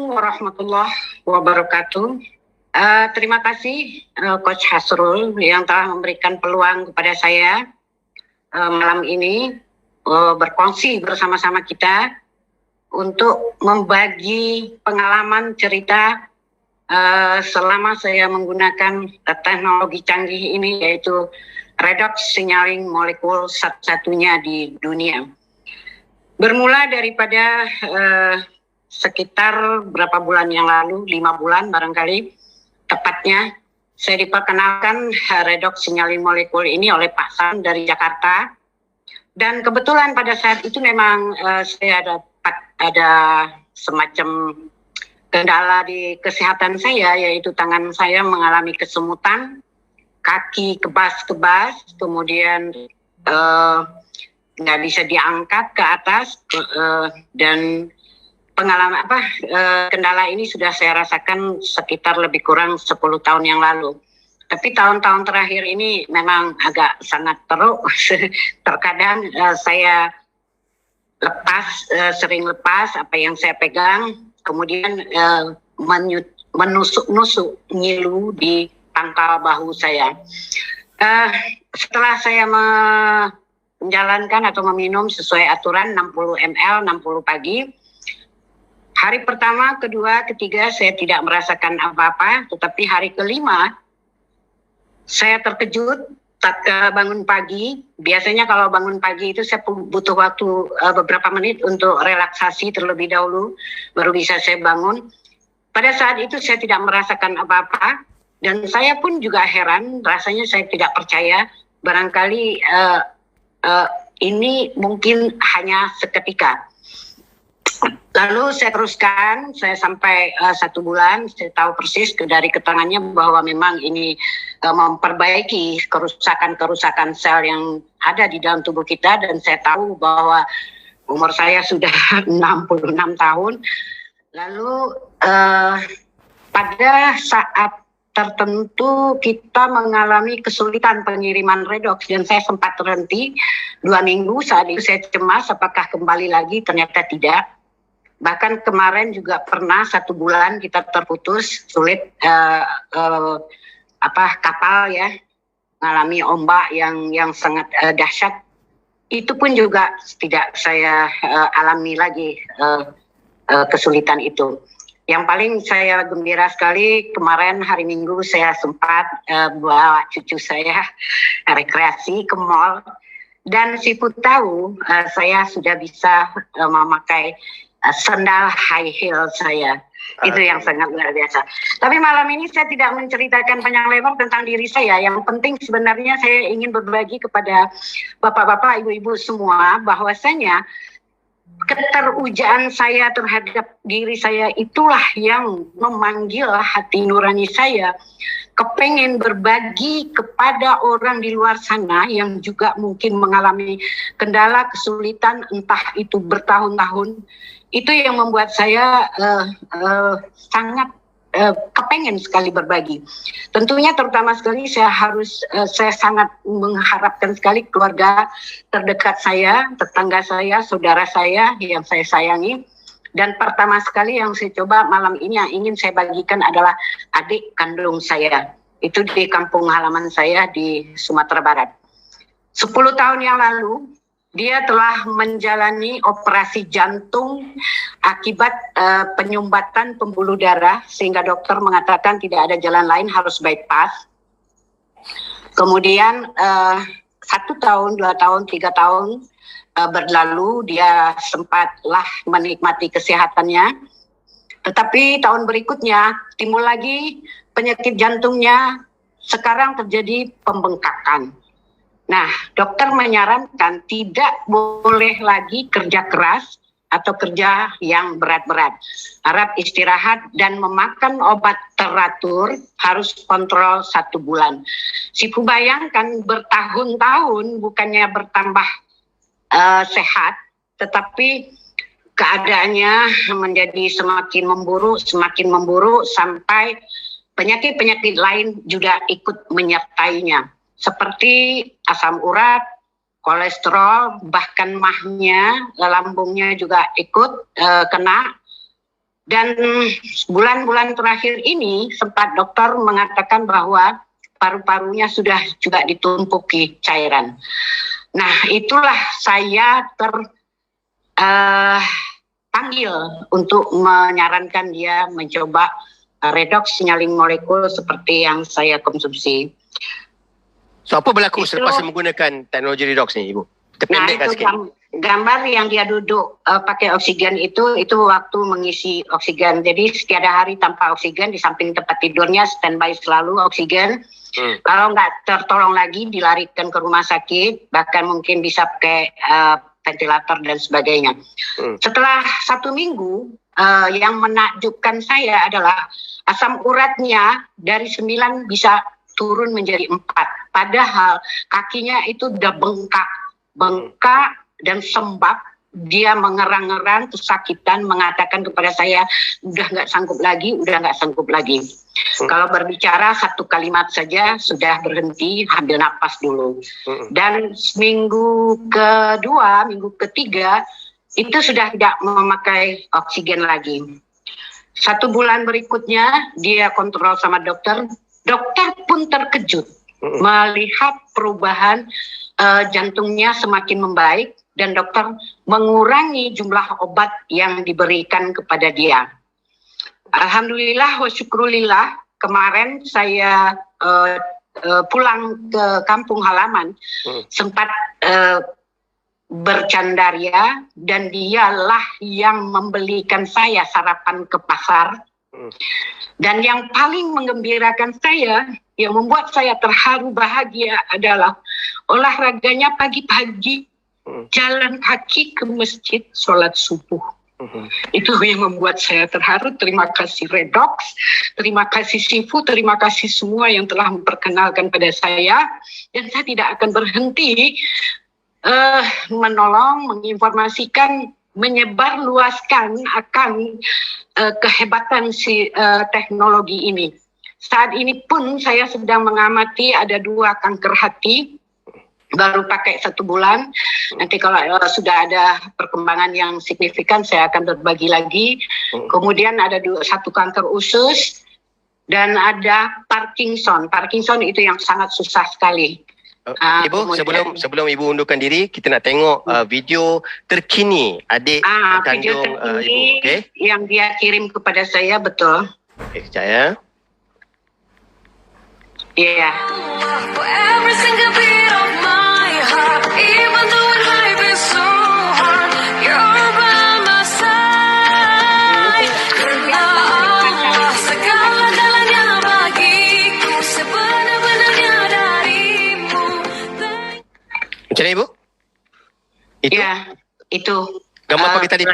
Assalamualaikum warahmatullahi wabarakatuh. Terima kasih Coach Hasrul yang telah memberikan peluang kepada saya malam ini berkongsi bersama-sama kita untuk membagi pengalaman cerita selama saya menggunakan teknologi canggih ini, yaitu redox signaling molekul satu-satunya di dunia. Bermula daripada sekitar berapa bulan yang lalu, 5 bulan barangkali tepatnya, saya diperkenalkan redox signaling molekul ini oleh Pak Sam dari Jakarta. Dan kebetulan pada saat itu memang saya ada semacam kendala di kesehatan saya, yaitu tangan saya mengalami kesemutan, kaki kebas-kebas, kemudian nggak bisa diangkat ke atas, dan pengalaman kendala ini sudah saya rasakan sekitar lebih kurang 10 tahun yang lalu. Tapi tahun-tahun terakhir ini memang agak sangat teruk. Terkadang saya sering lepas apa yang saya pegang, kemudian menusuk-nusuk nyilu di pangkal bahu saya. Setelah saya menjalankan atau meminum sesuai aturan 60 ml 60 pagi, hari pertama, kedua, ketiga saya tidak merasakan apa-apa, tetapi hari kelima saya terkejut tatkala bangun pagi. Biasanya kalau bangun pagi itu saya butuh waktu beberapa menit untuk relaksasi terlebih dahulu, baru bisa saya bangun. Pada saat itu saya tidak merasakan apa-apa, dan saya pun juga heran, rasanya saya tidak percaya, barangkali ini mungkin hanya seketika. Lalu saya teruskan, saya sampai 1 bulan, saya tahu persis dari keterangannya bahwa memang ini memperbaiki kerusakan-kerusakan sel yang ada di dalam tubuh kita, dan saya tahu bahwa umur saya sudah 66 tahun. Lalu pada saat tertentu kita mengalami kesulitan pengiriman redox, dan saya sempat terhenti 2 minggu. Saat itu saya cemas apakah kembali lagi, ternyata tidak. Bahkan kemarin juga pernah 1 bulan kita terputus, sulit kapal ya, mengalami ombak yang sangat dahsyat. Itu pun juga tidak saya alami lagi kesulitan itu. Yang paling saya gembira sekali, kemarin hari Minggu saya sempat bawa cucu saya rekreasi ke mall, dan siapa tahu saya sudah bisa memakai sandal high heel saya. Itu yang sangat luar biasa. Tapi malam ini saya tidak menceritakan panjang lebar tentang diri saya. Yang penting sebenarnya saya ingin berbagi kepada bapak-bapak, ibu-ibu semua, bahwasanya keterujaan saya terhadap diri saya itulah yang memanggil hati nurani saya, kepengen berbagi kepada orang di luar sana yang juga mungkin mengalami kendala, kesulitan, entah itu bertahun-tahun. Itu yang membuat saya sangat kepengen sekali berbagi. Tentunya terutama sekali saya sangat mengharapkan sekali keluarga terdekat saya, tetangga saya, saudara saya yang saya sayangi. Dan pertama sekali yang saya coba malam ini yang ingin saya bagikan adalah adik kandung saya. Itu di kampung halaman saya di Sumatera Barat. 10 tahun yang lalu dia telah menjalani operasi jantung akibat penyumbatan pembuluh darah, sehingga dokter mengatakan tidak ada jalan lain, harus bypass. Kemudian 1 tahun, 2 tahun, 3 tahun berlalu, dia sempatlah menikmati kesehatannya. Tetapi tahun berikutnya timbul lagi penyakit jantungnya, sekarang terjadi pembengkakan. Nah, dokter menyarankan tidak boleh lagi kerja keras atau kerja yang berat-berat. Harap istirahat dan memakan obat teratur, harus kontrol 1 bulan. Sipu bayangkan bertahun-tahun bukannya bertambah sehat, tetapi keadaannya menjadi semakin memburuk sampai penyakit-penyakit lain juga ikut menyertainya. Seperti asam urat, kolesterol, bahkan mahnya, lambungnya juga ikut kena. Dan bulan-bulan terakhir ini sempat dokter mengatakan bahwa paru-parunya sudah juga ditumpuki cairan. Nah, itulah saya terpanggil untuk menyarankan dia mencoba redox signaling molekul seperti yang saya konsumsi. So, apa berlaku selepas menggunakan teknologi redox ni, Ibu? Nah, itu gambar yang dia duduk pakai oksigen itu waktu mengisi oksigen. Jadi setiada hari tanpa oksigen, di samping tempat tidurnya standby selalu oksigen. Kalau nggak tertolong lagi dilarikan ke rumah sakit, bahkan mungkin bisa pakai ventilator dan sebagainya. Setelah 1 minggu, yang menakjubkan saya adalah asam uratnya dari 9 bisa turun menjadi 4. Padahal kakinya itu udah bengkak dan sembab. Dia mengerang-ngerang, kesakitan, mengatakan kepada saya, udah nggak sanggup lagi. Kalau berbicara 1 kalimat saja sudah berhenti, ambil napas dulu. Dan minggu kedua, minggu ketiga, itu sudah tidak memakai oksigen lagi. 1 bulan berikutnya, dia kontrol sama dokter. Dokter pun terkejut melihat perubahan jantungnya semakin membaik, dan dokter mengurangi jumlah obat yang diberikan kepada dia. Alhamdulillah wa syukrulillah, kemarin saya pulang ke kampung halaman, sempat bercandaria, dan dialah yang membelikan saya sarapan ke pasar. Dan yang paling menggembirakan saya, yang membuat saya terharu bahagia adalah olahraganya pagi-pagi, jalan kaki ke masjid, sholat subuh. Itu yang membuat saya terharu. Terima kasih Redox, terima kasih Sifu, terima kasih semua yang telah memperkenalkan pada saya. Dan saya tidak akan berhenti menolong, menginformasikan, menyebarluaskan akan kehebatan teknologi ini. Saat ini pun saya sedang mengamati ada 2 kanker hati, baru pakai 1 bulan. Nanti kalau sudah ada perkembangan yang signifikan, saya akan berbagi lagi. Kemudian ada 1 kanker usus, dan ada Parkinson. Parkinson itu yang sangat susah sekali. Ibu, sebelum Ibu undurkan diri, kita nak tengok video terkini adik kandung Ibu, okey? Yang dia kirim kepada saya, betul. Okey, sekejap ya. Iya. Macam mana, Ibu? Itu? Ya, itu. Gambar pagi tadi.